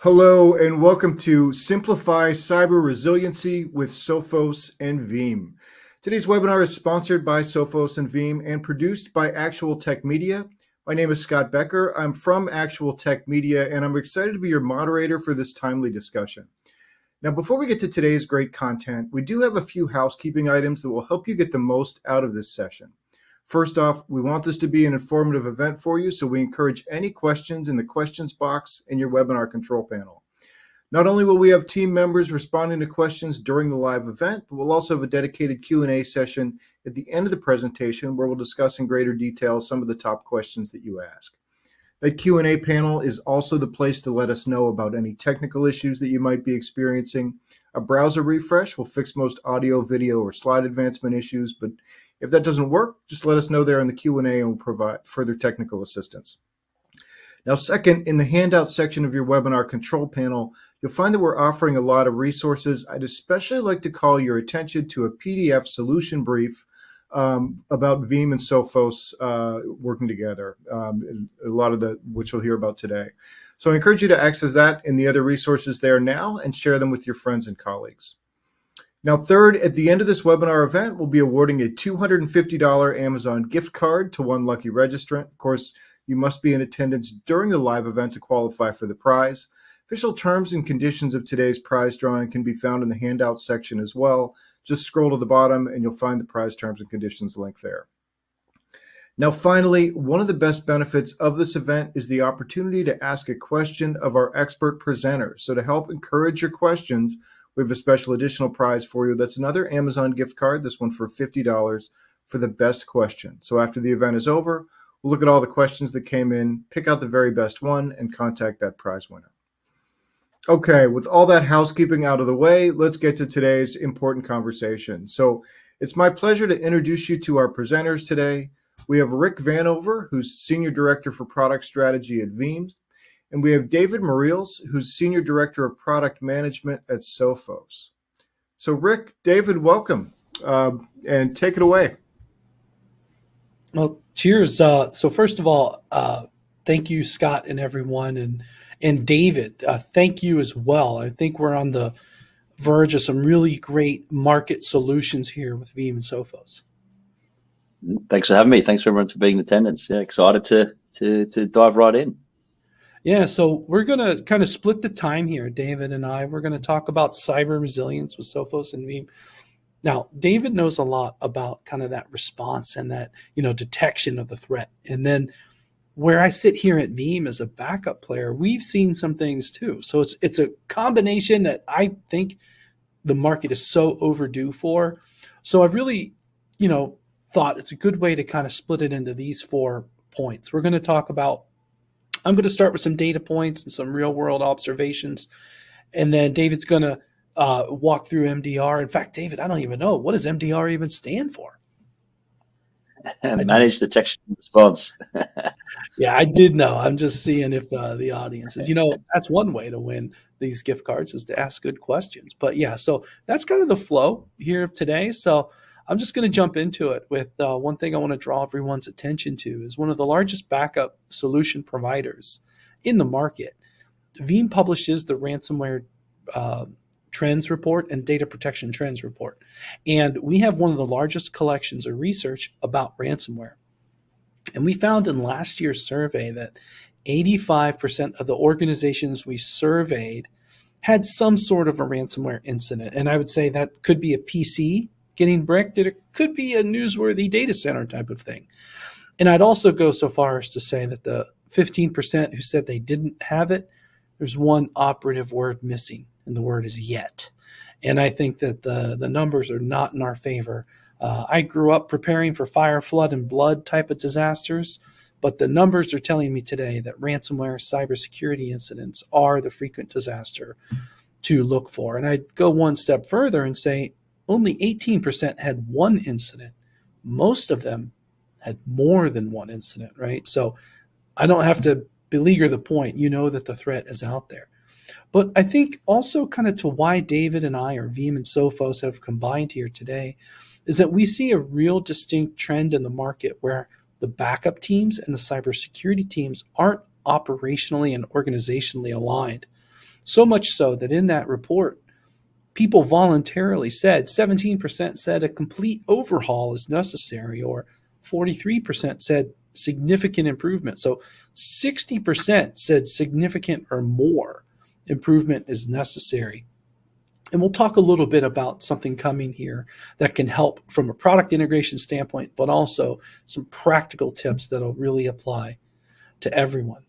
Hello and welcome to Simplify Cyber Resiliency with Sophos and Veeam. Today's webinar is sponsored by Sophos and Veeam and produced by Actual Tech Media. My name is Scott Becker. I'm from Actual Tech Media and I'm excited to be your moderator for this timely discussion. Now, before we get to today's great content, we do have a few housekeeping items that will help you get the most out of this session. First off, we want this to be an informative event for you, so we encourage any questions in the questions box in your webinar control panel. Not only will we have team members responding to questions during the live event, but we'll also have a dedicated Q&A session at the end of the presentation where we'll discuss in greater detail some of the top questions that you ask. That Q&A panel is also the place to let us know about any technical issues that you might be experiencing. A browser refresh will fix most audio, video, or slide advancement issues, but if that doesn't work, just let us know there in the Q&A and we'll provide further technical assistance. Now, second, in the handout section of your webinar control panel, you'll find that we're offering a lot of resources. I'd especially like to call your attention to a PDF solution brief about Veeam and Sophos working together, a lot of which you'll hear about today. So I encourage you to access that and the other resources there now and share them with your friends and colleagues. Now, third, at the end of this webinar event, we'll be awarding a $250 Amazon gift card to one lucky registrant. Of course, you must be in attendance during the live event to qualify for the prize. Official terms and conditions of today's prize drawing can be found in the handout section as well. Just scroll to the bottom and you'll find the prize terms and conditions link there. Now, finally, one of the best benefits of this event is the opportunity to ask a question of our expert presenters. So to help encourage your questions, we have a special additional prize for you. That's another Amazon gift card, this one for $50 for the best question. So after the event is over, we'll look at all the questions that came in, pick out the very best one, and contact that prize winner. Okay, with all that housekeeping out of the way, let's get to today's important conversation. So it's my pleasure to introduce you to our presenters today. We have Rick Vanover, who's Senior Director for Product Strategy at Veeam. And we have David Mariels, who's Senior Director of Product Management at Sophos. So Rick, David, welcome, and take it away. Well, cheers. So first of all, thank you, Scott and everyone, and David, thank you as well. I think we're on the verge of some really great market solutions here with Veeam and Sophos. Thanks for having me. Thanks for everyone for being in attendance. Yeah, excited to dive right in. Yeah, so we're going to kind of split the time here, David and I. We're going to talk about cyber resilience with Sophos and Veeam. Now, David knows a lot about kind of that response and that, detection of the threat. And then where I sit here at Veeam as a backup player, we've seen some things too. So it's a combination that I think the market is so overdue for. So I've really, thought it's a good way to kind of split it into these 4 points. We're going to talk about, I'm going to start with some data points and some real world observations. And then David's going to walk through MDR. In fact, David, I don't even know. What does MDR even stand for? Managed Detection and Response. Yeah, I did know. I'm just seeing if the audience is, that's one way to win these gift cards is to ask good questions. But yeah, so that's kind of the flow here of today. So I'm just going to jump into it with one thing I want to draw everyone's attention to is one of the largest backup solution providers in the market. Veeam publishes the ransomware trends report and data protection trends report. And we have one of the largest collections of research about ransomware. And we found in last year's survey that 85% of the organizations we surveyed had some sort of a ransomware incident. And I would say that could be a PC getting bricked, it could be a newsworthy data center type of thing. And I'd also go so far as to say that the 15% who said they didn't have it, there's one operative word missing, and the word is yet. And I think that the numbers are not in our favor. I grew up preparing for fire, flood, and blood type of disasters, but the numbers are telling me today that ransomware cybersecurity incidents are the frequent disaster to look for. And I'd go one step further and say only 18% had one incident. Most of them had more than one incident, right? So I don't have to beleaguer the point. You know that the threat is out there. But I think also kind of to why David and I, or Veeam and Sophos, have combined here today is that we see a real distinct trend in the market where the backup teams and the cybersecurity teams aren't operationally and organizationally aligned. So much so that in that report, people voluntarily said, 17% said a complete overhaul is necessary, or 43% said significant improvement. So 60% said significant or more improvement is necessary. And we'll talk a little bit about something coming here that can help from a product integration standpoint, but also some practical tips that'll really apply to everyone.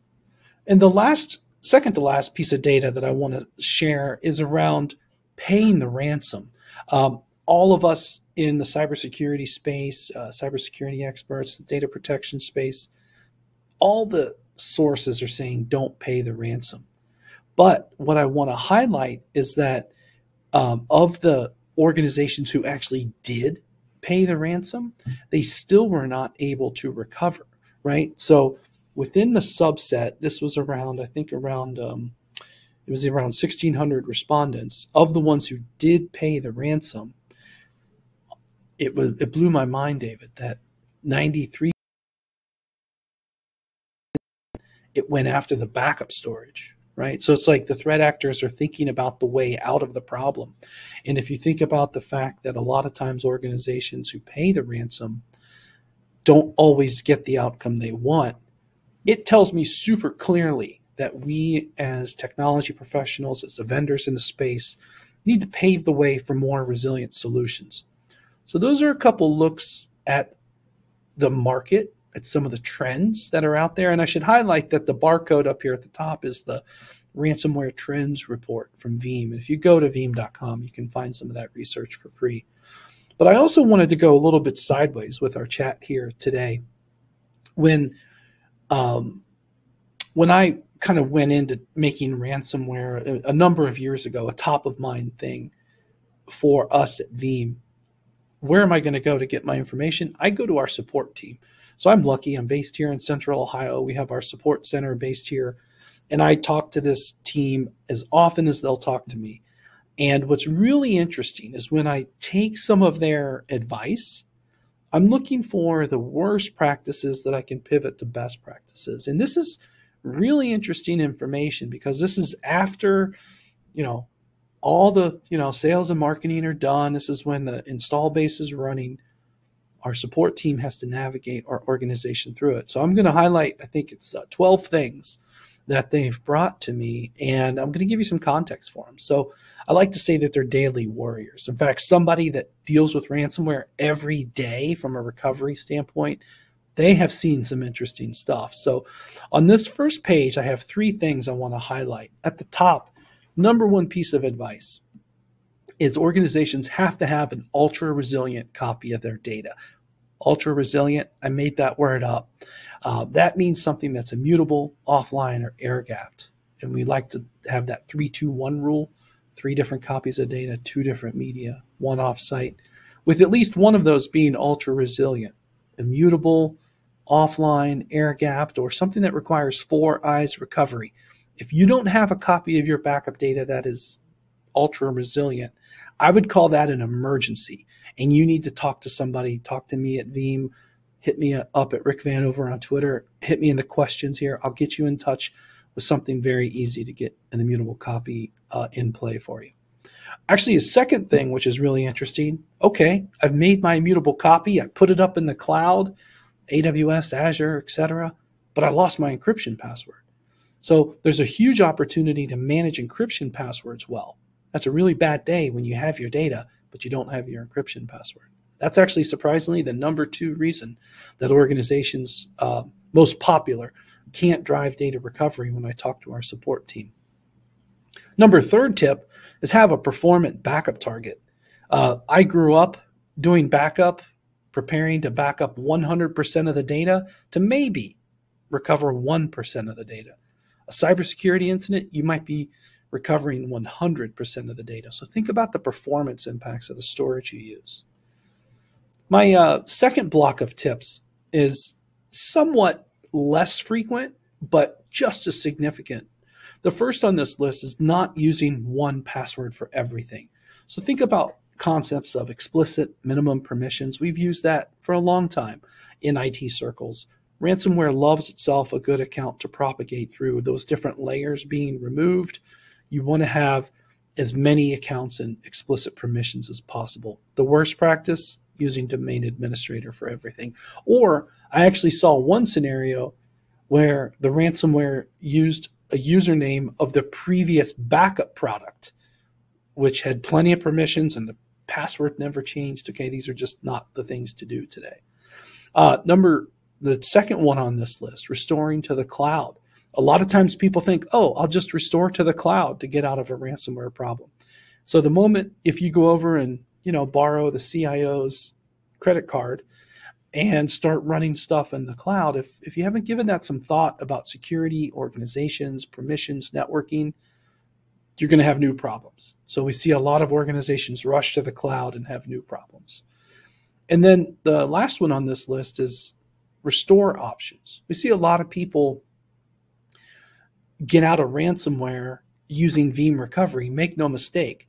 And the second to last piece of data that I want to share is around paying the ransom. All of us in the cybersecurity space, cybersecurity experts, the data protection space, all the sources are saying don't pay the ransom. But what I want to highlight is that of the organizations who actually did pay the ransom, they still were not able to recover, right? So within the subset, this was around, I think around, it was around 1,600 respondents. Of the ones who did pay the ransom, it blew my mind, David, that 93, it went after the backup storage. Right. So it's like the threat actors are thinking about the way out of the problem. And if you think about the fact that a lot of times organizations who pay the ransom don't always get the outcome they want, it tells me super clearly that we as technology professionals, as the vendors in the space, need to pave the way for more resilient solutions. So those are a couple looks at the market, at some of the trends that are out there. And I should highlight that the barcode up here at the top is the ransomware trends report from Veeam. And if you go to veeam.com, you can find some of that research for free. But I also wanted to go a little bit sideways with our chat here today. When I kind of went into making ransomware a number of years ago, a top of mind thing for us at Veeam, where am I going to go to get my information? I go to our support team. So I'm lucky. I'm based here in Central Ohio. We have our support center based here. And I talk to this team as often as they'll talk to me. And what's really interesting is when I take some of their advice, I'm looking for the worst practices that I can pivot to best practices. And this is really interesting information because this is after, all the, sales and marketing are done. This is when the install base is running. Our support team has to navigate our organization through it. So I'm going to highlight, I think it's 12 things that they've brought to me, and I'm going to give you some context for them. So I like to say that they're daily warriors. In fact, somebody that deals with ransomware every day from a recovery standpoint, they have seen some interesting stuff. So on this first page, I have 3 things I want to highlight. At the top, number one piece of advice is organizations have to have an ultra resilient copy of their data. Ultra resilient, I made that word up. That means something that's immutable, offline, or air gapped. And we like to have that 3-2-1 rule, 3 different copies of data, 2 different media, 1 offsite, with at least one of those being ultra resilient, immutable, offline, air gapped, or something that requires 4 eyes recovery. If you don't have a copy of your backup data that is ultra resilient, I would call that an emergency. And you need to talk to somebody, talk to me at Veeam, hit me up at Rick Vanover on Twitter, hit me in the questions here. I'll get you in touch with something very easy to get an immutable copy in play for you. Actually, a second thing, which is really interesting. Okay, I've made my immutable copy. I put it up in the cloud, AWS, Azure, etc., but I lost my encryption password. So there's a huge opportunity to manage encryption passwords well. That's a really bad day when you have your data, but you don't have your encryption password. That's actually surprisingly the number 2 reason that organizations, most popular, can't drive data recovery when I talk to our support team. Number 3 tip is have a performant backup target. I grew up doing backup, preparing to back up 100% of the data to maybe recover 1% of the data. A cybersecurity incident, you might be recovering 100% of the data. So think about the performance impacts of the storage you use. My second block of tips is somewhat less frequent, but just as significant. The first on this list is not using one password for everything. So think about concepts of explicit minimum permissions. We've used that for a long time in IT circles. Ransomware loves itself a good account to propagate through, those different layers being removed, You want to have as many accounts and explicit permissions as possible. The worst practice, using domain administrator for everything. Or I actually saw one scenario where the ransomware used a username of the previous backup product, which had plenty of permissions and the password never changed. Okay, these are just not the things to do today. The second one on this list, restoring to the cloud. A lot of times people think, oh, I'll just restore to the cloud to get out of a ransomware problem. So the moment if you go over and borrow the CIO's credit card and start running stuff in the cloud, if you haven't given that some thought about security, organizations, permissions, networking, you're going to have new problems. So we see a lot of organizations rush to the cloud and have new problems. And then the last one on this list is restore options. We see a lot of people get out of ransomware using Veeam recovery, make no mistake.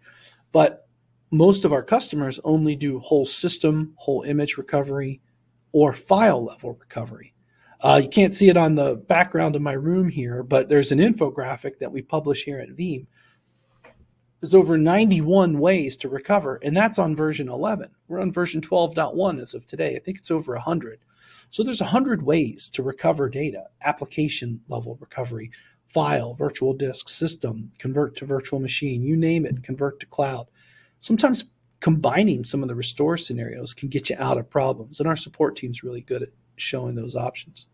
But most of our customers only do whole system, whole image recovery, or file level recovery. You can't see it on the background of my room here, but there's an infographic that we publish here at Veeam. There's over 91 ways to recover, and that's on version 11. We're on version 12.1 as of today. I think it's over 100. So there's 100 ways to recover data: application level recovery, file, virtual disk, system, convert to virtual machine, you name it, convert to cloud. Sometimes combining some of the restore scenarios can get you out of problems, and our support team's really good at showing those options.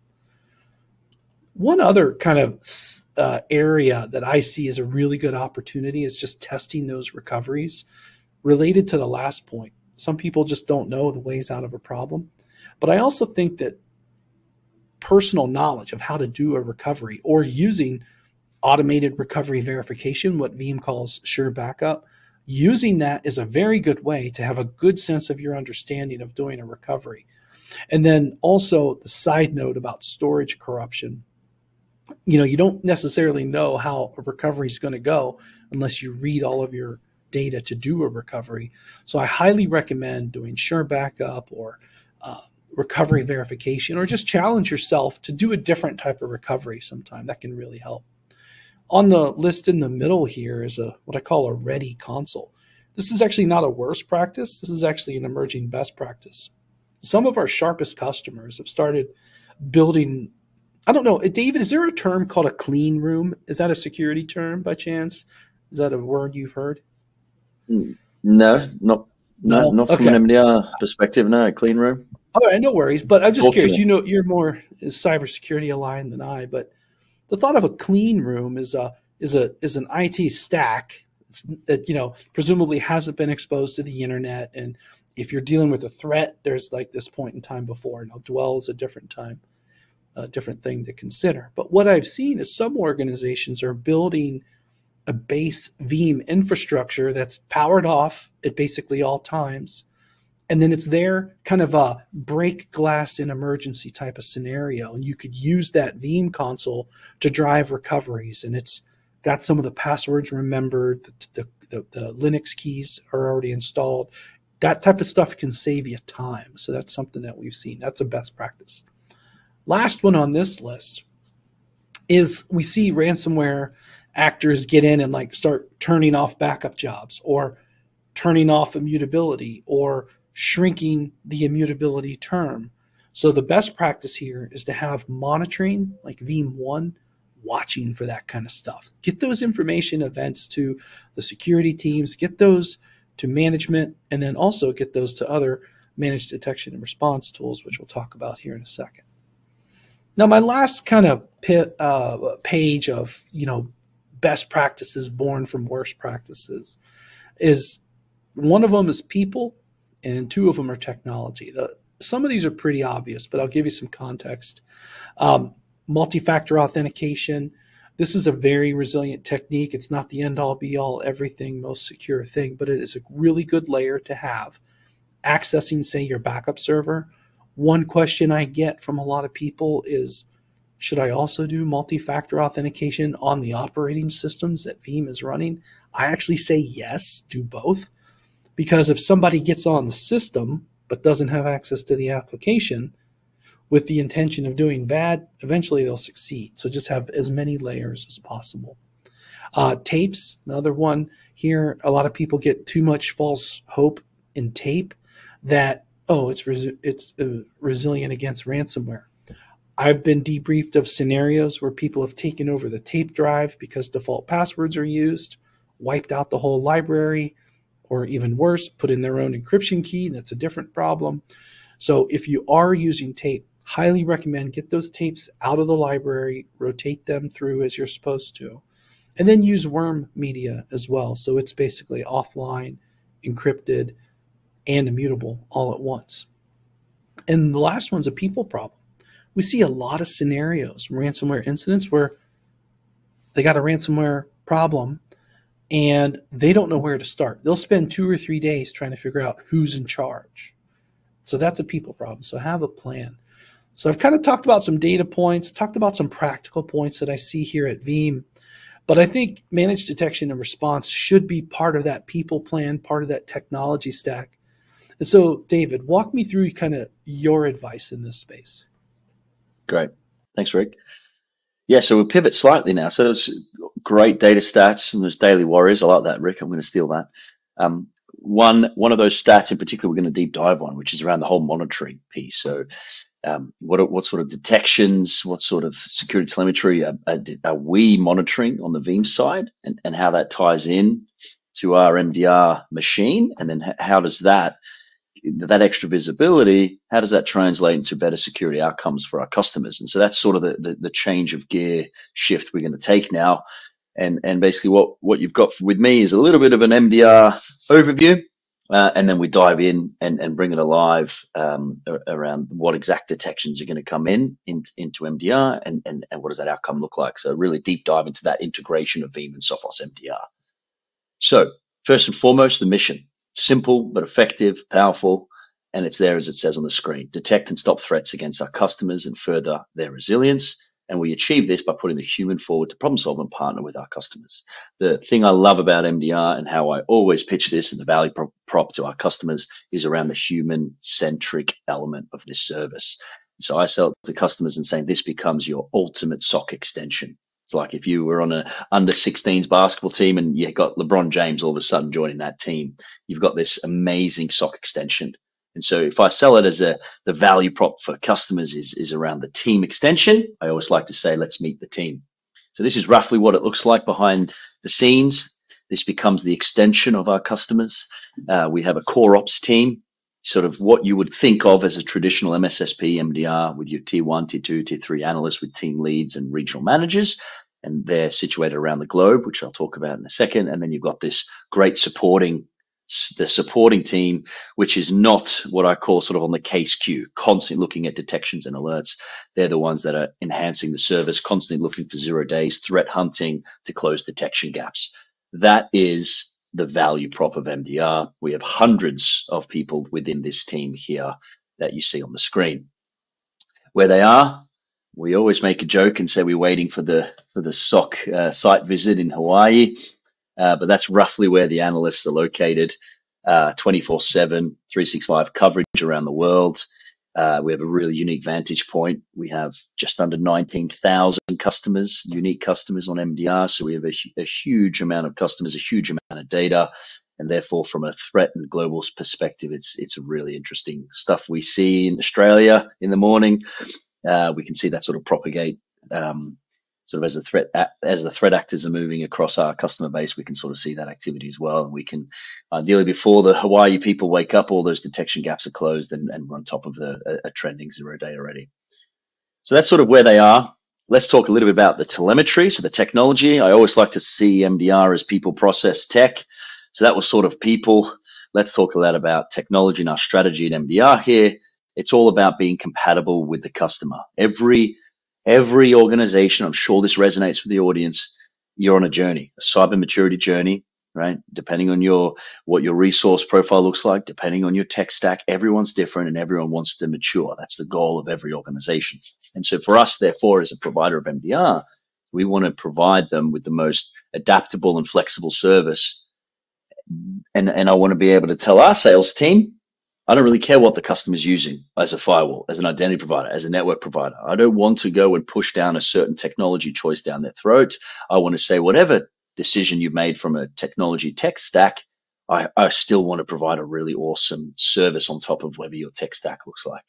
One other kind of area that I see as a really good opportunity is just testing those recoveries related to the last point. Some people just don't know the ways out of a problem. But I also think that personal knowledge of how to do a recovery, or using automated recovery verification, what Veeam calls sure backup, using that is a very good way to have a good sense of your understanding of doing a recovery. And then also the side note about storage corruption. You don't necessarily know how a recovery is going to go unless you read all of your data to do a recovery. So I highly recommend doing sure backup or recovery verification, or just challenge yourself to do a different type of recovery sometime. That can really help. On the list in the middle here is what I call a ready console. This is actually not a worst practice. This is actually an emerging best practice. Some of our sharpest customers have started building, I don't know, David, is there a term called a clean room? Is that a security term by chance? Is that a word you've heard? No, not from an MDR perspective. No, clean room. All right, no worries. But I'm just curious. You're more cybersecurity aligned than I. But the thought of a clean room is an IT stack that presumably hasn't been exposed to the internet. And if you're dealing with a threat, there's like this point in time before. Now, dwell is a different time, a different thing to consider. But what I've seen is some organizations are building a base Veeam infrastructure that's powered off at basically all times. And then it's there kind of a break glass in emergency type of scenario. And you could use that Veeam console to drive recoveries. And it's got some of the passwords remembered, the Linux keys are already installed. That type of stuff can save you time. So that's something that we've seen. That's a best practice. Last one on this list is we see ransomware actors get in and start turning off backup jobs, or turning off immutability, or shrinking the immutability term. So the best practice here is to have monitoring, like Veeam 1, watching for that kind of stuff. Get those information events to the security teams, get those to management, and then also get those to other managed detection and response tools, which we'll talk about here in a second. Now, my last kind of page of, best practices born from worst practices is, one of them is people, and two of them are technology. Some of these are pretty obvious, but I'll give you some context. Multi-factor authentication. This is a very resilient technique. It's not the end-all, be-all, everything, most secure thing, but it is a really good layer to have. Accessing, say, your backup server. One question I get from a lot of people is, should I also do multi-factor authentication on the operating systems that Veeam is running? I actually say yes, do both. Because if somebody gets on the system but doesn't have access to the application with the intention of doing bad, eventually they'll succeed. So just have as many layers as possible. Tapes, another one here. A lot of people get too much false hope in tape that, oh, it's resilient against ransomware. I've been debriefed of scenarios where people have taken over the tape drive because default passwords are used, wiped out the whole library, or even worse, put in their own encryption key. That's a different problem. So if you are using tape, highly recommend get those tapes out of the library, rotate them through as you're supposed to, and then use worm media as well. So it's basically offline, encrypted, and immutable all at once. And the last one's a people problem. We see a lot of scenarios, ransomware incidents, where they got a ransomware problem and they don't know where to start. They'll spend 2 or 3 days trying to figure out who's in charge. So that's a people problem. So have a plan. So I've kind of talked about some data points, talked about some practical points that I see here at Veeam, but I think managed detection and response should be part of that people plan, part of that technology stack. And so, David, walk me through kind of your advice in this space. Great. Thanks, Rick. Yeah, so we'll pivot slightly now. So there's great data stats and there's daily warriors. I like that, Rick. I'm going to steal that. One of those stats in particular we're going to deep dive on, which is around the whole monitoring piece. So what sort of detections, what sort of security telemetry are we monitoring on the Veeam side, and how that ties in to our MDR machine, and then how does that extra visibility, how does that translate into better security outcomes for our customers? And so that's sort of the change of gear shift we're going to take now. And basically what you've got with me is a little bit of an MDR overview, and then we dive in and bring it alive around what exact detections are going to come into MDR and what does that outcome look like. So really deep dive into that integration of Veeam and Sophos MDR. So first and foremost, the mission. Simple but effective, powerful, and it's there as it says on the screen. Detect and stop threats against our customers and further their resilience. And we achieve this by putting the human forward to problem solve and partner with our customers. The thing I love about MDR and how I always pitch this and the value prop to our customers is around the human-centric element of this service. So I sell to customers and saying this becomes your ultimate SOC extension. It's like if you were on an under-16s basketball team and you got LeBron James all of a sudden joining that team, you've got this amazing SOC extension. And so if I sell it as the value prop for customers is around the team extension, I always like to say, let's meet the team. So this is roughly what it looks like behind the scenes. This becomes the extension of our customers. We have a core ops team, sort of what you would think of as a traditional MSSP MDR with your tier 1, tier 2, tier 3 analysts with team leads and regional managers. And they're situated around the globe, which I'll talk about in a second. And then you've got this great supporting team, which is not what I call sort of on the case queue, constantly looking at detections and alerts. They're the ones that are enhancing the service, constantly looking for 0 days, threat hunting to close detection gaps. That is the value prop of MDR. We have hundreds of people within this team here that you see on the screen. Where they are, we always make a joke and say we're waiting for the SOC site visit in Hawaii, but that's roughly where the analysts are located, 24/7, 365 coverage around the world. We have a really unique vantage point. We have just under 19,000 customers, unique customers on MDR. So we have a huge amount of customers, a huge amount of data. And therefore, from a threat and global perspective, it's really interesting stuff we see in Australia in the morning. We can see that sort of propagate sort of as the threat actors are moving across our customer base. We can sort of see that activity as well. And we can ideally, before the Hawaii people wake up, all those detection gaps are closed and we're on top of a trending 0 day already. So that's sort of where they are. Let's talk a little bit about the telemetry. So the technology, I always like to see MDR as people, process, tech. So that was sort of people. Let's talk a lot about technology and our strategy at MDR here. It's all about being compatible with the customer. Every organization, I'm sure this resonates with the audience, you're on a journey, a cyber maturity journey, right? Depending on what your resource profile looks like, depending on your tech stack, everyone's different and everyone wants to mature. That's the goal of every organization. And so for us, therefore, as a provider of MDR, we want to provide them with the most adaptable and flexible service. And I want to be able to tell our sales team, I don't really care what the customer's using as a firewall, as an identity provider, as a network provider. I don't want to go and push down a certain technology choice down their throat. I want to say whatever decision you've made from a technology tech stack, I still want to provide a really awesome service on top of whatever your tech stack looks like.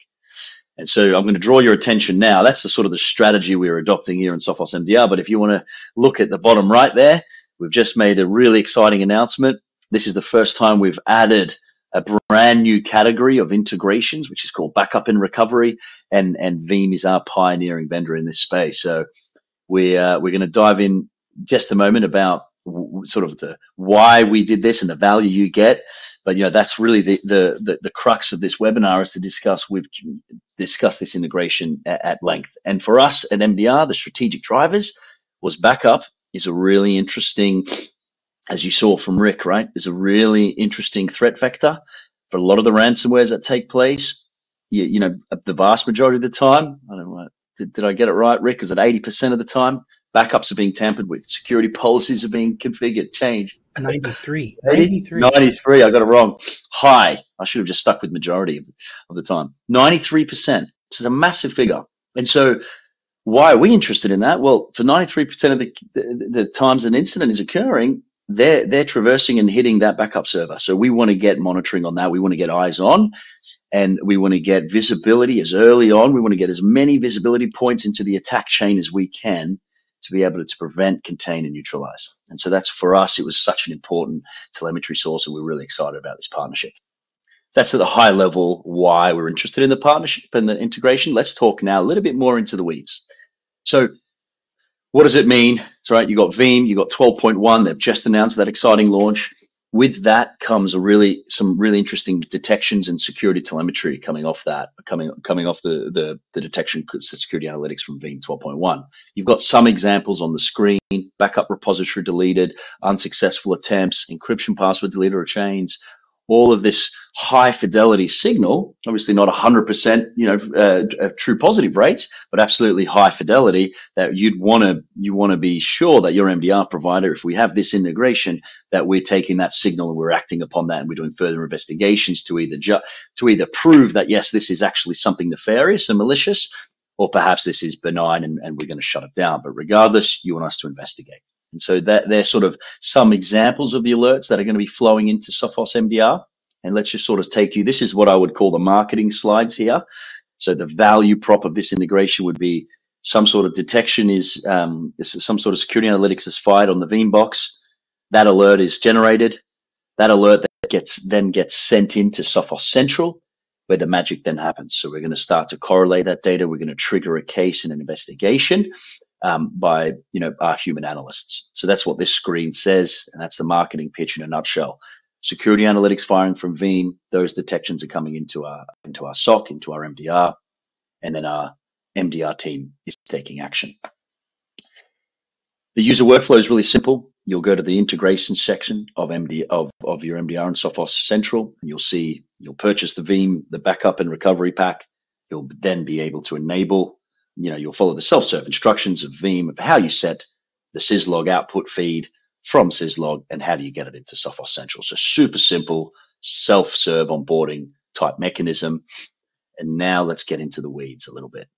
And so I'm going to draw your attention now. That's the sort of the strategy we're adopting here in Sophos MDR. But if you want to look at the bottom right there, we've just made a really exciting announcement. This is the first time we've added a brand new category of integrations, which is called backup and recovery. And Veeam is our pioneering vendor in this space. So we're going to dive in just a moment about sort of the why we did this and the value you get. But that's really the crux of this webinar, is to discuss. We've discussed this integration at length. And for us at MDR, the strategic drivers was backup is a really interesting, as you saw from Rick, right, is a really interesting threat vector for a lot of the ransomwares that take place. The vast majority of the time, I don't know, did I get it right, Rick? Is it 80% of the time? Backups are being tampered with. Security policies are being configured, changed. 93. 93. I got it wrong. High. I should have just stuck with majority of the time. 93%. This is a massive figure. And so why are we interested in that? Well, for 93% of the times an incident is occurring, they're traversing and hitting that backup server. So we want to get monitoring on that. We want to get eyes on, and we want to get visibility as early on. We want to get as many visibility points into the attack chain as we can to be able to prevent, contain, and neutralize. And so that's, for us, it was such an important telemetry source, and we're really excited about this partnership. That's at the high level why we're interested in the partnership and the integration. Let's talk now a little bit more into the weeds. So what does it mean? That's right. You got Veeam, you got 12.1. They've just announced that exciting launch. With that comes some really interesting detections and security telemetry coming off the detection security analytics from Veeam 12.1. You've got some examples on the screen: backup repository deleted, unsuccessful attempts, encryption password deleted or changed. All of this high fidelity signal, obviously not 100%, true positive rates, but absolutely high fidelity that you want to be sure that your MDR provider, if we have this integration, that we're taking that signal and we're acting upon that, and we're doing further investigations to either prove that yes, this is actually something nefarious and malicious, or perhaps this is benign and we're going to shut it down. But regardless, you want us to investigate. And so that they're sort of some examples of the alerts that are going to be flowing into Sophos MDR. And let's just sort of take you, this is what I would call the marketing slides here. So the value prop of this integration would be some sort of detection is some sort of security analytics is fired on the Veeam box. That alert is generated. That alert that gets sent into Sophos Central, where the magic then happens. So we're going to start to correlate that data. We're going to trigger a case and an investigation by our human analysts. So that's what this screen says, and that's the marketing pitch in a nutshell. Security analytics firing from Veeam. Those detections are coming into our SOC, into our MDR, and then our MDR team is taking action. The user workflow is really simple. You'll go to the integration section of your MDR and Sophos Central, and you'll purchase the Veeam, the backup and recovery pack. You'll then be able to enable. You'll follow the self-serve instructions of Veeam of how you set the syslog output feed from syslog and how do you get it into Sophos Central. So super simple self-serve onboarding type mechanism. And now let's get into the weeds a little bit.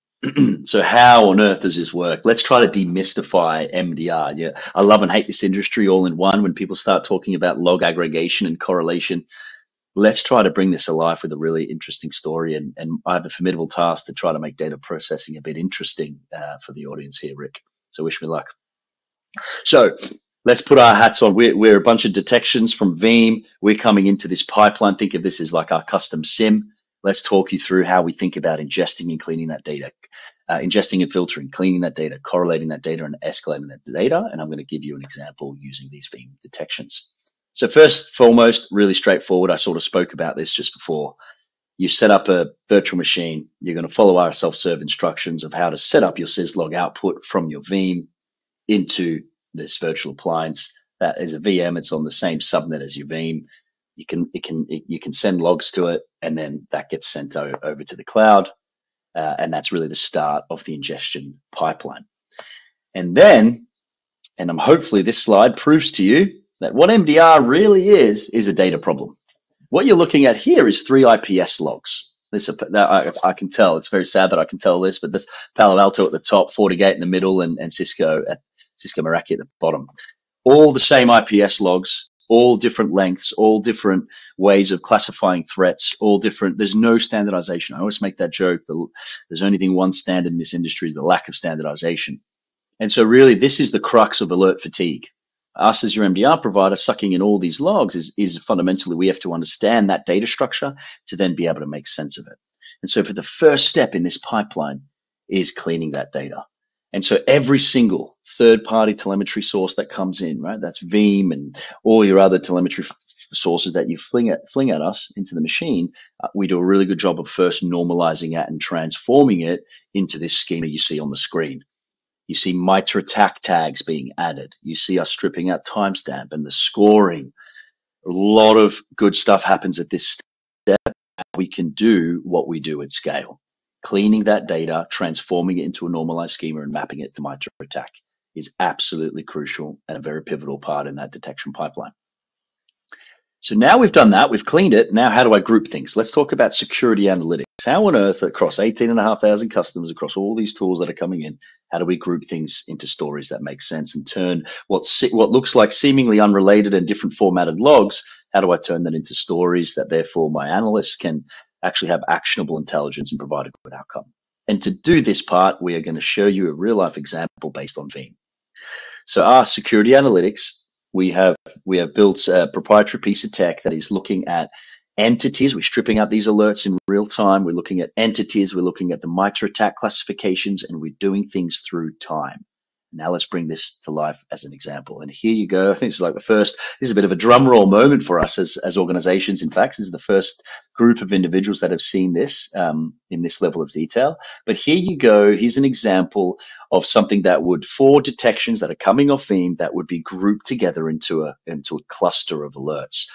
So how on earth does this work? Let's try to demystify MDR. Yeah, I love and hate this industry all in one. When people start talking about log aggregation and correlation, let's try to bring this alive with a really interesting story. And I have a formidable task to try to make data processing a bit interesting for the audience here, Rick. So wish me luck. So let's put our hats on. We're a bunch of detections from Veeam. We're coming into this pipeline. Think of this as like our custom SIM. Let's talk you through how we think about ingesting and cleaning that data, ingesting and filtering, cleaning that data, correlating that data, and escalating that data. And I'm going to give you an example using these Veeam detections. So first, foremost, really straightforward. I sort of spoke about this just before. You set up a virtual machine. You're going to follow our self-serve instructions of how to set up your syslog output from your Veeam into this virtual appliance. That is a VM. It's on the same subnet as your Veeam. You can send logs to it, and then that gets sent over to the cloud, and that's really the start of the ingestion pipeline. And then, hopefully this slide proves to you that what MDR really is a data problem. What you're looking at here is 3 IPS logs. I can tell. It's very sad that I can tell this, but there's Palo Alto at the top, FortiGate in the middle, and Cisco Meraki at the bottom. all the same IPS logs, all different lengths, all different ways of classifying threats, all different. There's no standardization. I always make that joke. There's only one standard in this industry is the lack of standardization. And so really, this is the crux of alert fatigue. Us as your MDR provider sucking in all these logs is fundamentally, we have to understand that data structure to then be able to make sense of it. And so for the first step in this pipeline is cleaning that data. And so every single third-party telemetry source that comes in, right? That's Veeam and all your other telemetry sources that you fling at us into the machine. We do a really good job of first normalizing it and transforming it into this schema you see on the screen. You see MITRE attack tags being added. You see us stripping out timestamp and the scoring. A lot of good stuff happens at this step. We can do what we do at scale. Cleaning that data, transforming it into a normalized schema and mapping it to MITRE attack is absolutely crucial and a very pivotal part in that detection pipeline. So now we've done that, we've cleaned it. Now, how do I group things? Let's talk about security analytics. How on earth, across 18,500 customers, across all these tools that are coming in, how do we group things into stories that make sense and turn what looks like seemingly unrelated and different formatted logs? How do I turn that into stories that therefore my analysts can actually have actionable intelligence and provide a good outcome? And to do this part, we are going to show you a real life example based on Veeam. So our security analytics, we have built a proprietary piece of tech that is looking at entities. We're stripping out these alerts in real time. We're looking at entities. We're looking at the MITRE attack classifications, and we're doing things through time. Now let's bring this to life as an example. And here you go. I think this is like this is a bit of a drum roll moment for us as organizations. In fact, this is the first group of individuals that have seen this in this level of detail. But here you go. Here's an example of something that would, 4 detections that are coming off Veeam that would be grouped together into a cluster of alerts.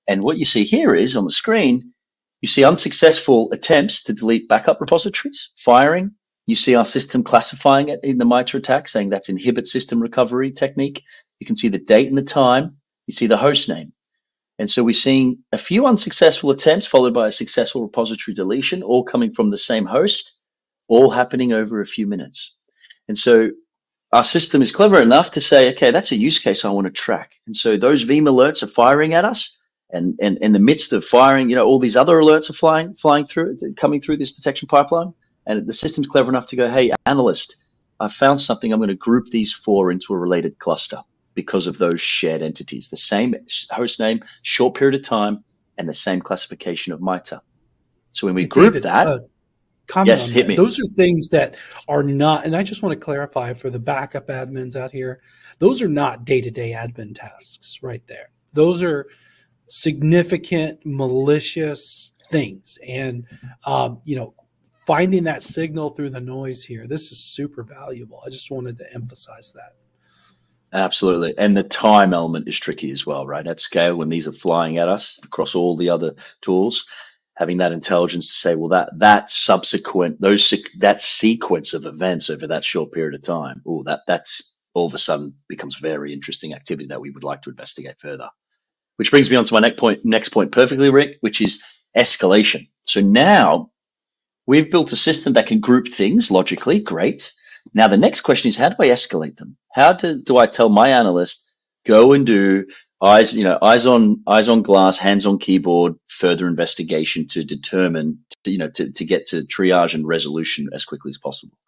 And what you see here is on the screen, you see unsuccessful attempts to delete backup repositories, firing. You see our system classifying it in the MITRE attack, saying that's inhibit system recovery technique. You can see the date and the time. You see the host name. And so we're seeing a few unsuccessful attempts followed by a successful repository deletion, all coming from the same host, all happening over a few minutes. And so our system is clever enough to say, okay, that's a use case I want to track. And so those Veeam alerts are firing at us. And in the midst of firing, all these other alerts are flying through, coming through this detection pipeline. And the system's clever enough to go, hey, analyst, I found something. I'm going to group these 4 into a related cluster because of those shared entities, the same host name, short period of time, and the same classification of MITRE. So when we group David, that, comment yes, on hit that. me. Those are things that are not, and I just want to clarify for the backup admins out here, those are not day-to-day admin tasks right there. Those are significant malicious things. And, finding that signal through the noise here, this is super valuable. I just wanted to emphasize that. Absolutely. And the time element is tricky as well, right? At scale, when these are flying at us across all the other tools, having that intelligence to say, well, that sequence of events over that short period of time, that's all of a sudden becomes very interesting activity that we would like to investigate further. Which brings me on to my next point perfectly, Rick, which is escalation. So now we've built a system that can group things logically. Great. Now the next question is, how do I escalate them? How do I tell my analyst, go and do eyes on glass, hands on keyboard, further investigation to determine, to get to triage and resolution as quickly as possible.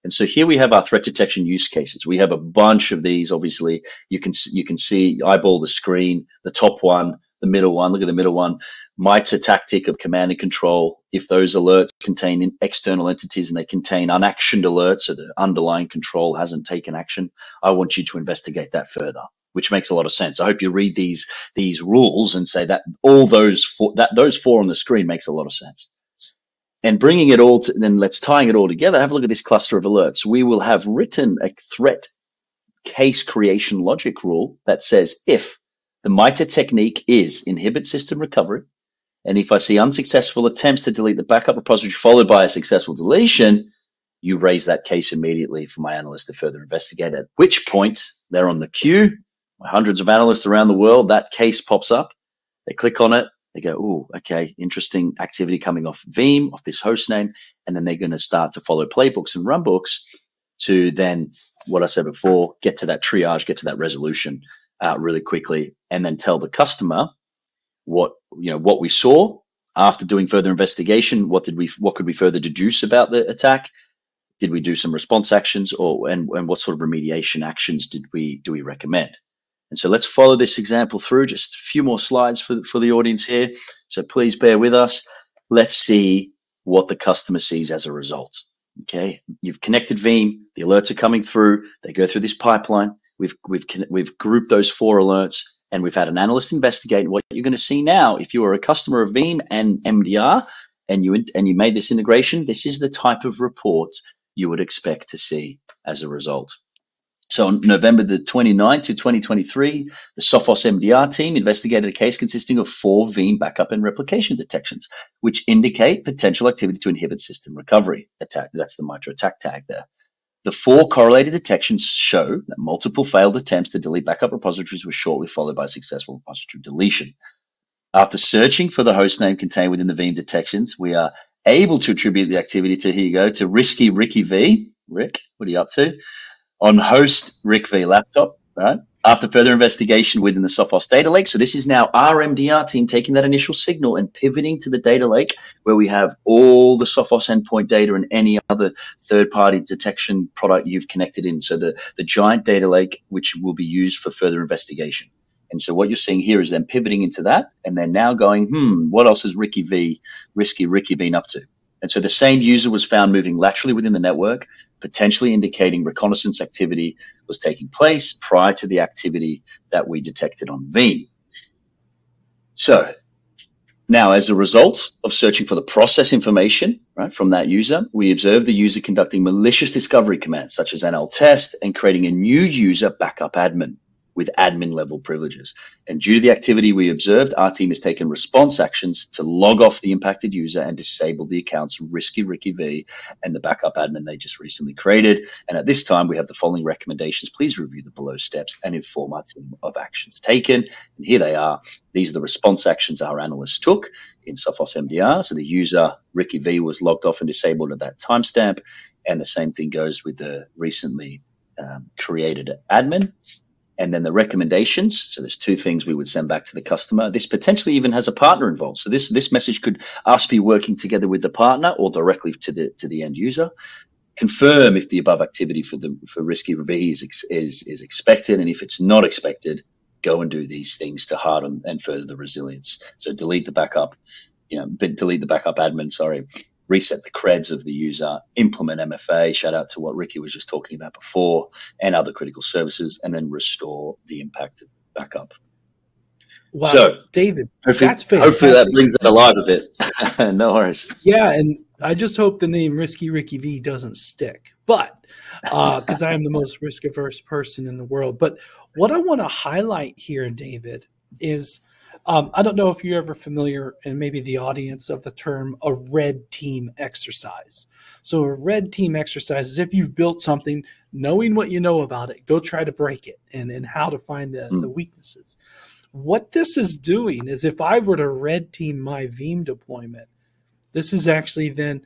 And so here we have our threat detection use cases. We have a bunch of these. Obviously, you can see, eyeball the screen, the top one, the middle one. Look at the middle one. MITRE tactic of command and control. If those alerts contain external entities and they contain unactioned alerts, so the underlying control hasn't taken action, I want you to investigate that further, which makes a lot of sense. I hope you read these rules and say that those 4 on the screen makes a lot of sense. And bringing it all let's tying it all together. Have a look at this cluster of alerts. We will have written a threat case creation logic rule that says if the MITRE technique is inhibit system recovery, and if I see unsuccessful attempts to delete the backup repository followed by a successful deletion, you raise that case immediately for my analyst to further investigate, at which point they're on the queue. Hundreds of analysts around the world, that case pops up. They click on it. They go, oh, okay, interesting activity coming off Veeam, off this host name. And then they're going to start to follow playbooks and runbooks to then, what I said before, get to that triage, get to that resolution really quickly, and then tell the customer what we saw after doing further investigation. What could we further deduce about the attack? Did we do some response actions, and what sort of remediation actions do we recommend? And so let's follow this example through. Just a few more slides for the audience here. So please bear with us. Let's see what the customer sees as a result. Okay, you've connected Veeam. The alerts are coming through. They go through this pipeline. We've grouped those 4 alerts, and we've had an analyst investigate. What you're going to see now, if you are a customer of Veeam and MDR, and you made this integration, this is the type of report you would expect to see as a result. So on November the 29th, 2023, the Sophos MDR team investigated a case consisting of 4 Veeam backup and replication detections, which indicate potential activity to inhibit system recovery attack. That's the MITRE ATT&CK tag there. The 4 correlated detections show that multiple failed attempts to delete backup repositories were shortly followed by successful repository deletion. After searching for the hostname contained within the Veeam detections, we are able to attribute the activity to, here you go, to Risky Ricky V. Rick, what are you up to? On host Rick V laptop, right? After further investigation within the Sophos data lake. So this is now our MDR team taking that initial signal and pivoting to the data lake where we have all the Sophos endpoint data and any other third-party detection product you've connected in. So the giant data lake, which will be used for further investigation. And so what you're seeing here is them pivoting into that, and they're now going, what else has Risky Ricky been up to? And so the same user was found moving laterally within the network, potentially indicating reconnaissance activity was taking place prior to the activity that we detected on Veeam. So now, as a result of searching for the process information, right, from that user, we observed the user conducting malicious discovery commands such as NL test and creating a new user backup admin with admin level privileges. And due to the activity we observed, our team has taken response actions to log off the impacted user and disable the accounts Risky Ricky V and the backup admin they just recently created. And at this time, we have the following recommendations. Please review the below steps and inform our team of actions taken. And here they are. These are the response actions our analysts took in Sophos MDR. So the user Ricky V was logged off and disabled at that timestamp. And the same thing goes with the recently created admin. And then the recommendations. So there's 2 things we would send back to the customer. This potentially even has a partner involved. So this message could us be working together with the partner or directly to the end user. Confirm if the above activity for Risky V is expected, and if it's not expected, go and do these things to harden and further the resilience. So delete the backup, delete the backup admin. Sorry. Reset the creds of the user, implement MFA, shout out to what Ricky was just talking about before, and other critical services, and then restore the impacted backup. Wow, so, David, that's fantastic. Hopefully that brings it alive a bit. No worries. Yeah, and I just hope the name Risky Ricky V doesn't stick, but because I am the most risk-averse person in the world. But what I want to highlight here, David, is I don't know if you're ever familiar, and maybe the audience, of the term a red team exercise. So a red team exercise is if you've built something, knowing what you know about it, go try to break it and how to find the weaknesses. What this is doing is if I were to red team my Veeam deployment, this is actually then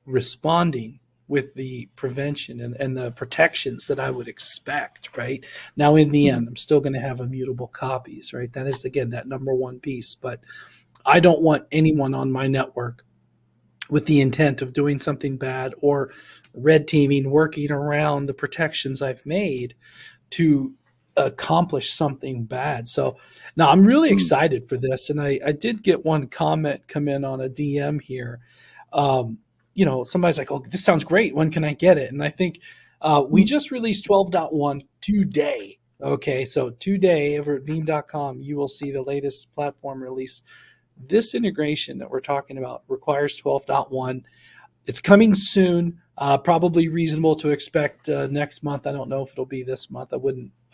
responding with the prevention and the protections that I would expect, right? Now, in the end, I'm still going to have immutable copies, right? That is, again, that number 1 piece. But I don't want anyone on my network with the intent of doing something bad or red teaming, working around the protections I've made to accomplish something bad. So now I'm really excited for this. And I did get one comment come in on a DM here. Somebody's like, oh, this sounds great. When can I get it? And I think we just released 12.1 today. Okay, so today over at veeam.com, you will see the latest platform release. This integration that we're talking about requires 12.1. It's coming soon, probably reasonable to expect next month. I don't know if it'll be this month. I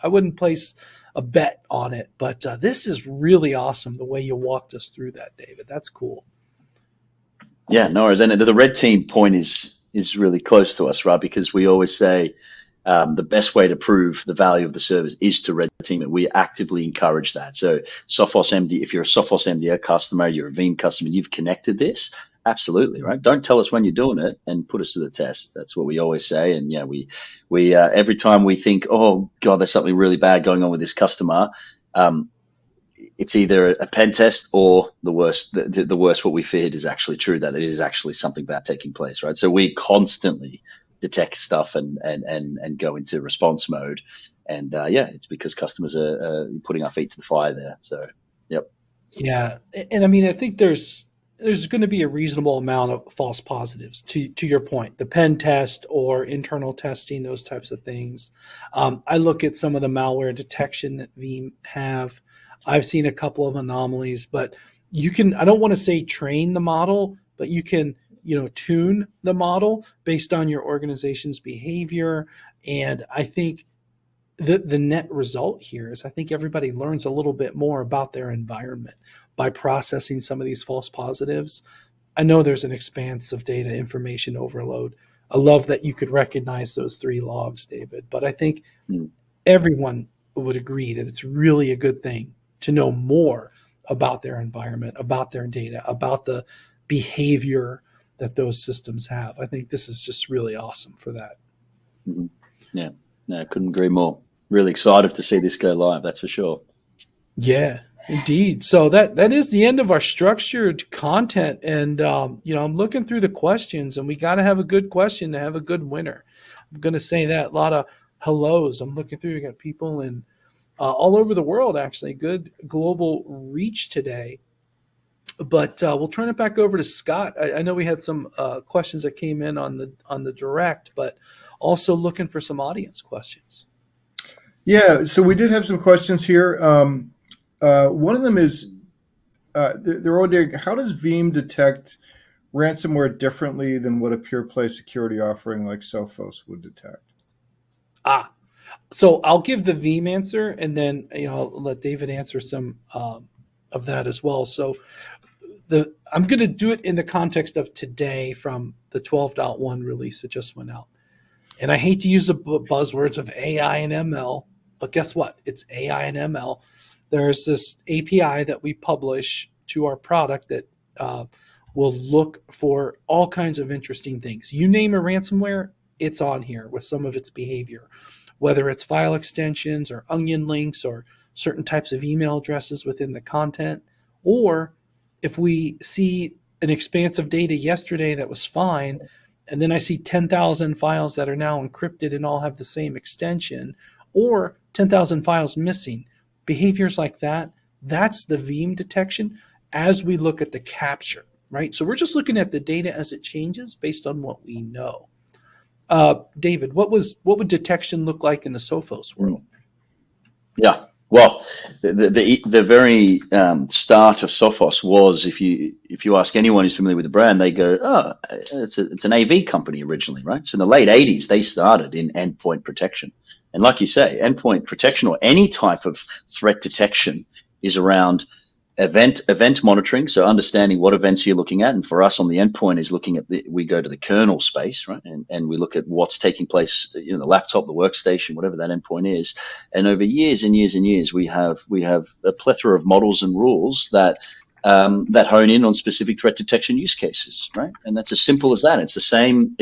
wouldn't place a bet on it, but this is really awesome the way you walked us through that, David. That's cool. Yeah, no worries. And the red team point is really close to us, right? Because we always say the best way to prove the value of the service is to red team it. We actively encourage that. So Sophos MD, if you're a Sophos MDR customer, you're a Veeam customer, you've connected this, Absolutely, right? Don't tell us when you're doing it and put us to the test. That's what we always say. And yeah, we every time we think, oh God, there's something really bad going on with this customer, it's either a pen test or the worst. The worst what we feared is actually true, that it is actually something bad taking place, right? So we constantly detect stuff and go into response mode. And yeah, it's because customers are putting our feet to the fire there. So, yep. Yeah, and I mean, I think there's going to be a reasonable amount of false positives to your point, the pen test or internal testing, those types of things. I look at some of the malware detection that Veeam have. I've seen a couple of anomalies, but you can, I don't want to say train the model, but you can, tune the model based on your organization's behavior. And I think the net result here is I think everybody learns a little bit more about their environment by processing some of these false positives. I know there's an expanse of data information overload. I love that you could recognize those 3 logs, David, but I think everyone would agree that it's really a good thing to know more about their environment, about their data, about the behavior that those systems have. I think this is just really awesome for that. Mm-hmm. Yeah, no, I couldn't agree more. Really excited to see this go live, that's for sure. Yeah, indeed. So that is the end of our structured content. And, I'm looking through the questions, and we got to have a good question to have a good winner. I'm going to say that. A lot of hellos. I'm looking through. We got people in all over the world, actually. Good global reach today. But we'll turn it back over to Scott. I know we had some questions that came in on the direct, but also looking for some audience questions. Yeah, so we did have some questions here. One of them is, they're wondering, how does Veeam detect ransomware differently than what a pure play security offering like Sophos would detect? So I'll give the Veeam answer, and then I'll let David answer some of that as well. So I'm going to do it in the context of today from the 12.1 release that just went out. And I hate to use the buzzwords of AI and ML, but guess what? It's AI and ML. There's this API that we publish to our product that will look for all kinds of interesting things. You name a ransomware, it's on here with some of its behavior, whether it's file extensions or onion links or certain types of email addresses within the content, or if we see an expanse of data yesterday that was fine, and then I see 10,000 files that are now encrypted and all have the same extension, or 10,000 files missing, behaviors like that, that's the Veeam detection as we look at the capture, right? So we're just looking at the data as it changes based on what we know. David, what would detection look like in the Sophos world? Yeah. Well, the very start of Sophos was, if you ask anyone who's familiar with the brand, they go, oh, it's an AV company originally, right? So in the late 80s, they started in endpoint protection. And like you say, endpoint protection or any type of threat detection is around event monitoring. So understanding what events you're looking at. And for us on the endpoint is looking at we go to the kernel space, right? And we look at what's taking place, the laptop, the workstation, whatever that endpoint is. And over years and years and years, we have a plethora of models and rules that hone in on specific threat detection use cases, right? And that's as simple as that. It's the same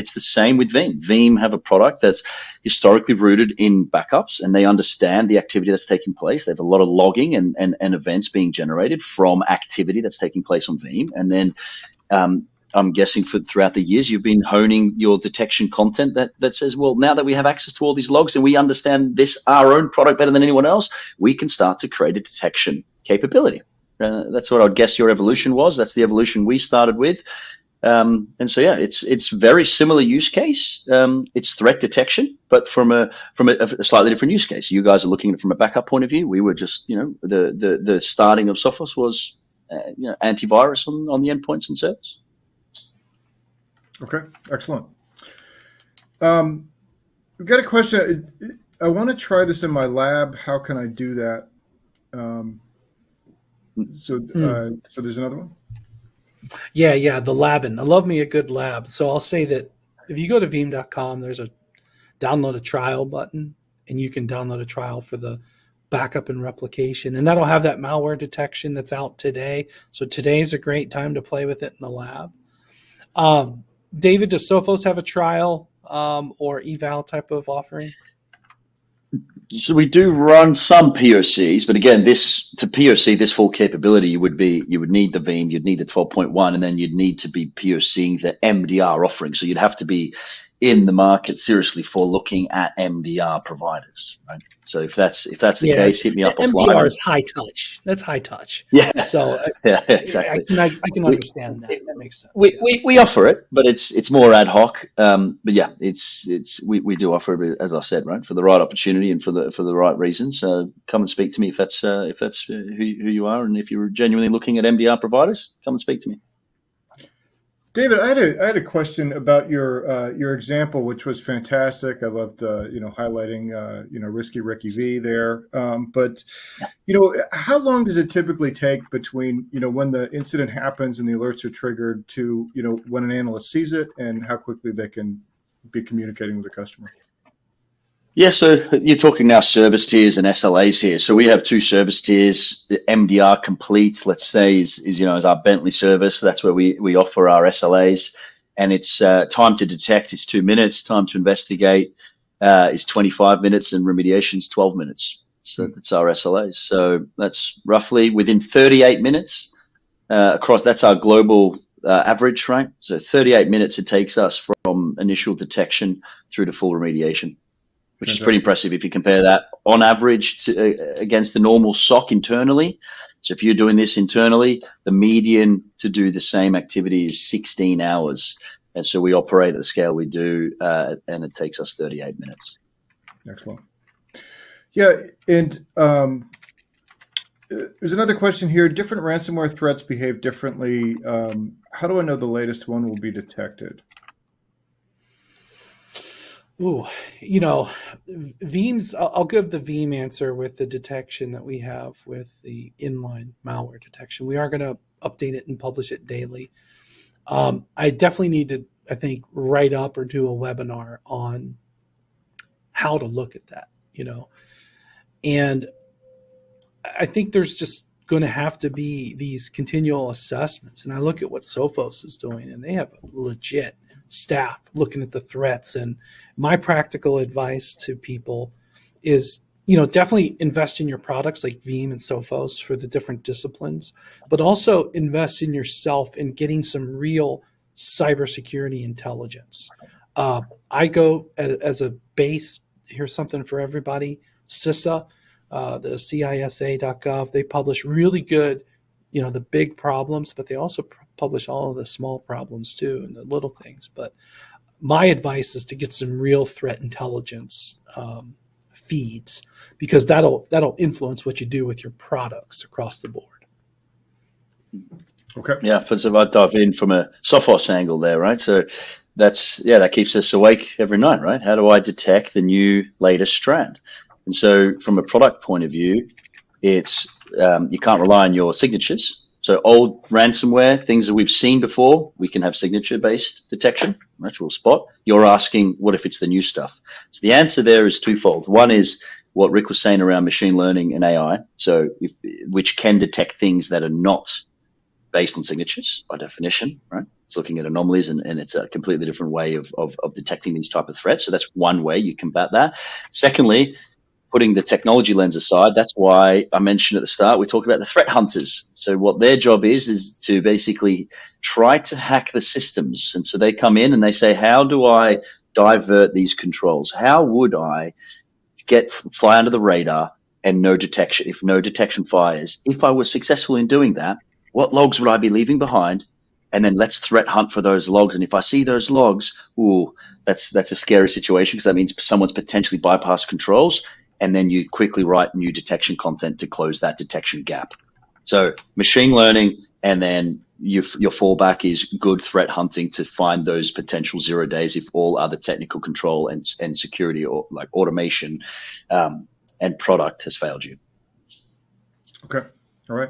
with Veeam. Veeam have a product that's historically rooted in backups, and they understand the activity that's taking place. They have a lot of logging and events being generated from activity that's taking place on Veeam. And then I'm guessing throughout the years, you've been honing your detection content that says, well, now that we have access to all these logs and we understand our own product better than anyone else, we can start to create a detection capability. That's what I'd guess your evolution was. That's the evolution we started with. And so, yeah, it's very similar use case. It's threat detection, but from a slightly different use case. You guys are looking at it from a backup point of view. We were just, the starting of Sophos was, antivirus on the endpoints and servers. Okay, excellent. We've got a question. I want to try this in my lab. How can I do that? So there's another one. Yeah, the labbing. I love me a good lab. So I'll say that if you go to veeam.com, there's a download a trial button, and you can download a trial for the backup and replication, and that'll have that malware detection that's out today. So today's a great time to play with it in the lab. David, does Sophos have a trial or eval type of offering? So we do run some POCs, but again, to POC this full capability, you would need the Veeam, you'd need the 12.1, and then you'd need to be POCing the MDR offering. So you'd have to be in the market seriously for looking at MDR providers, right? So if that's the case, hit me up offline. MDR is high touch. That's high touch. Yeah. So yeah, exactly. I can understand that. That makes sense. We offer it, but it's more ad hoc. But yeah, we do offer it, as I said, right, for the right opportunity and for the right reasons. So come and speak to me if that's who you are, and if you're genuinely looking at MDR providers, come and speak to me. David, I had a question about your example, which was fantastic. I loved highlighting Risky Ricky V there. But how long does it typically take between when the incident happens and the alerts are triggered to when an analyst sees it, and how quickly they can be communicating with the customer? Yeah, so you're talking now service tiers and SLAs here. So we have two service tiers. The MDR Complete, let's say, is our Bentley service. That's where we offer our SLAs, and it's time to detect is 2 minutes, time to investigate is 25 minutes, and remediation is 12 minutes. So that's our SLAs. So that's roughly within 38 minutes across. That's our global average, right? So 38 minutes it takes us from initial detection through to full remediation, which is pretty impressive if you compare that on average against the normal SOC internally. So if you're doing this internally, the median to do the same activity is 16 hours. And so we operate at the scale we do, and it takes us 38 minutes. Excellent. Yeah, and there's another question here. Different ransomware threats behave differently. How do I know the latest one will be detected? Ooh, Veeam's, I'll give the Veeam answer with the detection that we have with the inline malware detection. We are going to update it and publish it daily. I definitely need to, I think, write up or do a webinar on how to look at that, and I think there's just going to have to be these continual assessments. And I look at what Sophos is doing, and they have legit staff looking at the threats. And my practical advice to people is, definitely invest in your products like Veeam and Sophos for the different disciplines, but also invest in yourself in getting some real cybersecurity intelligence. I go as a base, here's something for everybody, CISA, the CISA.gov, they publish really good, the big problems, but they also publish all of the small problems too and the little things. But my advice is to get some real threat intelligence feeds, because that'll influence what you do with your products across the board. Okay. Yeah, so I dive in from a Sophos angle there, right? So that keeps us awake every night, right? How do I detect the new latest strand? And so from a product point of view, it's you can't rely on your signatures. So old ransomware, things that we've seen before, we can have signature-based detection, which we'll spot. You're asking, what if it's the new stuff? So the answer there is twofold. One is what Rick was saying around machine learning and AI, which can detect things that are not based on signatures by definition, right? It's looking at anomalies, and it's a completely different way of detecting these type of threats. So that's one way you combat that. Secondly, putting the technology lens aside, that's why I mentioned at the start, we talk about the threat hunters. So what their job is to basically try to hack the systems. And so they come in and they say, how do I divert these controls? How would I fly under the radar and no detection? If no detection fires, if I was successful in doing that, what logs would I be leaving behind? And then let's threat hunt for those logs. And if I see those logs, that's a scary situation, because that means someone's potentially bypassed controls. And then you quickly write new detection content to close that detection gap. So machine learning, and then your fallback is good threat hunting to find those potential 0 days if all other technical control and security, or like automation and product, has failed you. Okay. All right.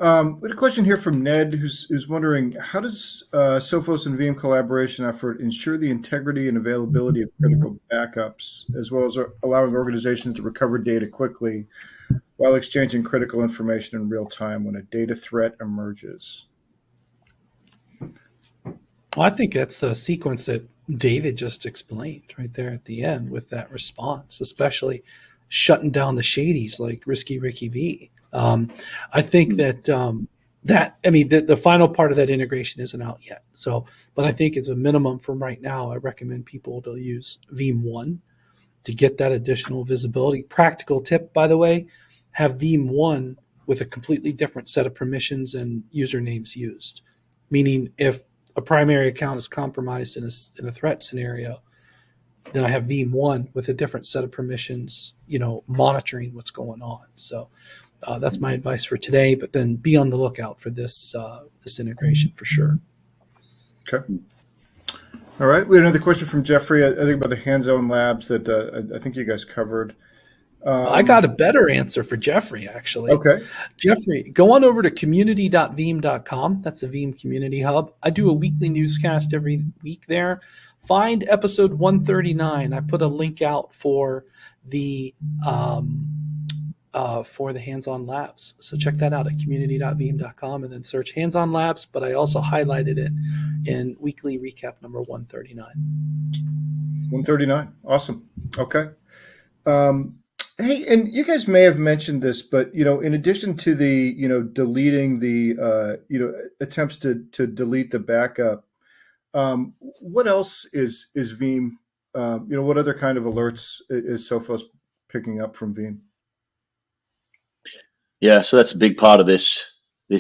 We had a question here from Ned, who's wondering, how does Sophos and Veeam collaboration effort ensure the integrity and availability of critical backups, as well as allowing organizations to recover data quickly while exchanging critical information in real time when a data threat emerges? Well, I think that's the sequence that David just explained right there at the end with that response, especially shutting down the shadies like Risky Ricky V. I think that I mean, the final part of that integration isn't out yet. So, but I think it's a minimum from right now. I recommend people to use Veeam 1 to get that additional visibility. Practical tip, by the way, have Veeam 1 with a completely different set of permissions and usernames used. Meaning if a primary account is compromised in a threat scenario, then I have Veeam 1 with a different set of permissions, monitoring what's going on. So that's my advice for today, but then be on the lookout for this integration for sure. Okay. All right. We had another question from Jeffrey, I think about the hands-on labs that I think you guys covered. I got a better answer for Jeffrey, actually. Okay. Jeffrey, go on over to community.veeam.com. That's the Veeam Community Hub. I do a weekly newscast every week there. Find episode 139. I put a link out for the hands-on labs. So check that out at community.veeam.com and then search hands-on labs, but I also highlighted it in weekly recap number 139. 139. Awesome. Okay. Hey, and you guys may have mentioned this, but in addition to the deleting the attempts to delete the backup, what else is Veeam? What other kind of alerts is Sophos picking up from Veeam? Yeah, so that's a big part of this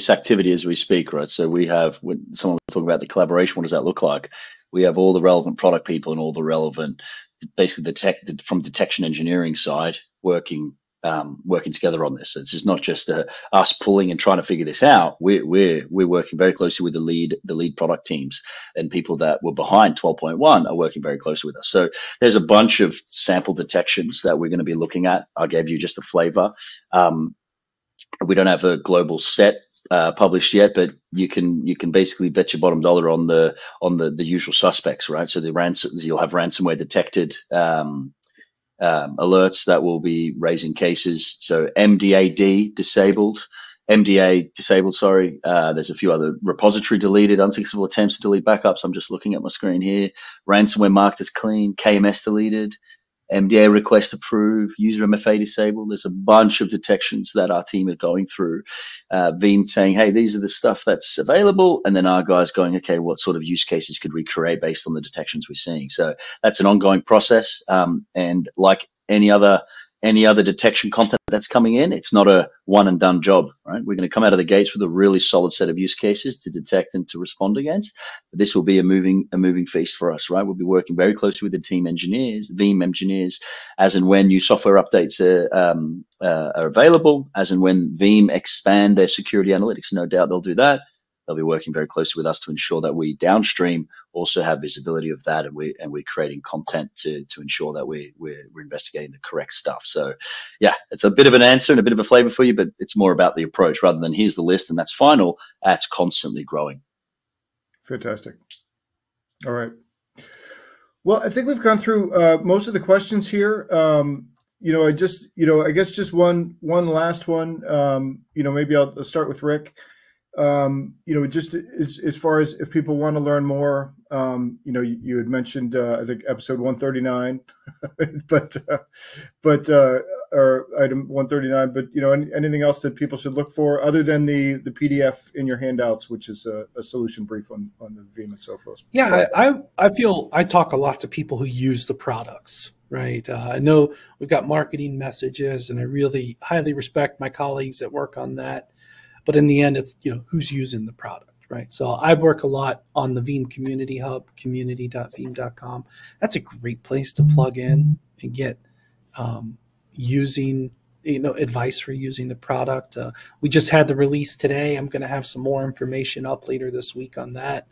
activity as we speak, right? So we have, when someone will talk about the collaboration, what does that look like? We have all the relevant product people and all the relevant, basically from detection engineering side, working together on this. So it's not just us pulling and trying to figure this out. We're working very closely with the lead product teams, and people that were behind 12.1 are working very closely with us. So there's a bunch of sample detections that we're going to be looking at. I gave you just a flavor. We don't have a global set published yet, but you can basically bet your bottom dollar on the usual suspects, right? So you'll have ransomware detected alerts that will be raising cases. So MDA disabled. Sorry. There's a few other repository deleted, unsuccessful attempts to delete backups. I'm just looking at my screen here. Ransomware marked as clean. KMS deleted. MDA request approved, user MFA disabled. There's a bunch of detections that our team are going through. Veeam saying, hey, these are the stuff that's available. And then our guys going, okay, what sort of use cases could we create based on the detections we're seeing? So that's an ongoing process. And like any other detection content that's coming in, it's not a one and done job, right? We're going to come out of the gates with a really solid set of use cases to detect and to respond against. But this will be a moving feast for us, right? We'll be working very closely with the team engineers, Veeam engineers, as and when new software updates are available, as and when Veeam expand their security analytics. No doubt they'll do that. They'll be working very closely with us to ensure that we downstream also have visibility of that, and we're creating content to ensure that we're investigating the correct stuff. So yeah, it's a bit of an answer and a bit of a flavor for you, but it's more about the approach rather than here's the list and that's final. That's constantly growing. Fantastic. All right. Well, I think we've gone through most of the questions here. I guess just one last one. Maybe I'll start with Rick. Just as far as if people want to learn more, you had mentioned, I think episode 139, or item 139, but, anything else that people should look for other than the PDF in your handouts, which is a solution brief on the Veeam and Sophos. Yeah, I feel I talk a lot to people who use the products, right? I know we've got marketing messages, and I really highly respect my colleagues that work on that. But in the end, it's, who's using the product, right? So I work a lot on the Veeam Community Hub, community.veeam.com. That's a great place to plug in and get using, advice for using the product. We just had the release today. I'm going to have some more information up later this week on that.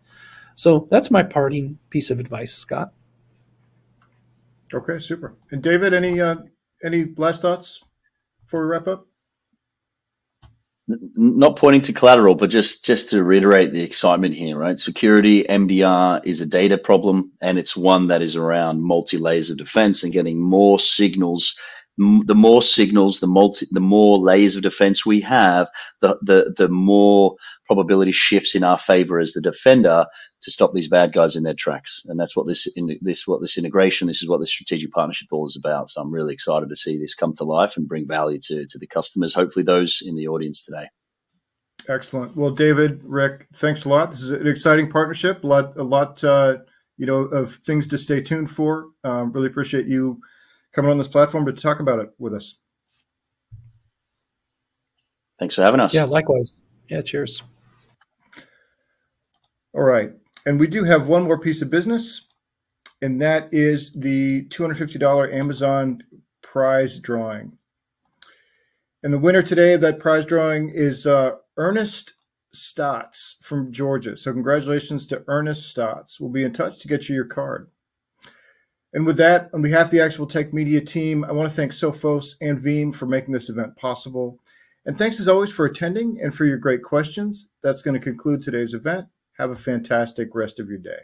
So that's my parting piece of advice, Scott. Okay, super. And David, any last thoughts before we wrap up? Not pointing to collateral, but just to reiterate the excitement here, right? Security, MDR is a data problem, and it's one that is around multi-layers of defense and getting more signals the more signals, the more layers of defense we have, the more probability shifts in our favor as the defender to stop these bad guys in their tracks. And that's what this integration, this is what this strategic partnership all is about. So I'm really excited to see this come to life and bring value to the customers, hopefully those in the audience today. Excellent. Well, David, Rick, thanks a lot. This is an exciting partnership. A lot, of things to stay tuned for. Really appreciate you coming on this platform to talk about it with us. Thanks for having us. Yeah, likewise. Yeah, cheers. All right. And we do have one more piece of business, and that is the $250 Amazon prize drawing. And the winner today of that prize drawing is Ernest Stotts from Georgia. So congratulations to Ernest Stotts. We'll be in touch to get you your card. And with that, on behalf of the Actual Tech Media team, I want to thank Sophos and Veeam for making this event possible. And thanks as always for attending and for your great questions. That's going to conclude today's event. Have a fantastic rest of your day.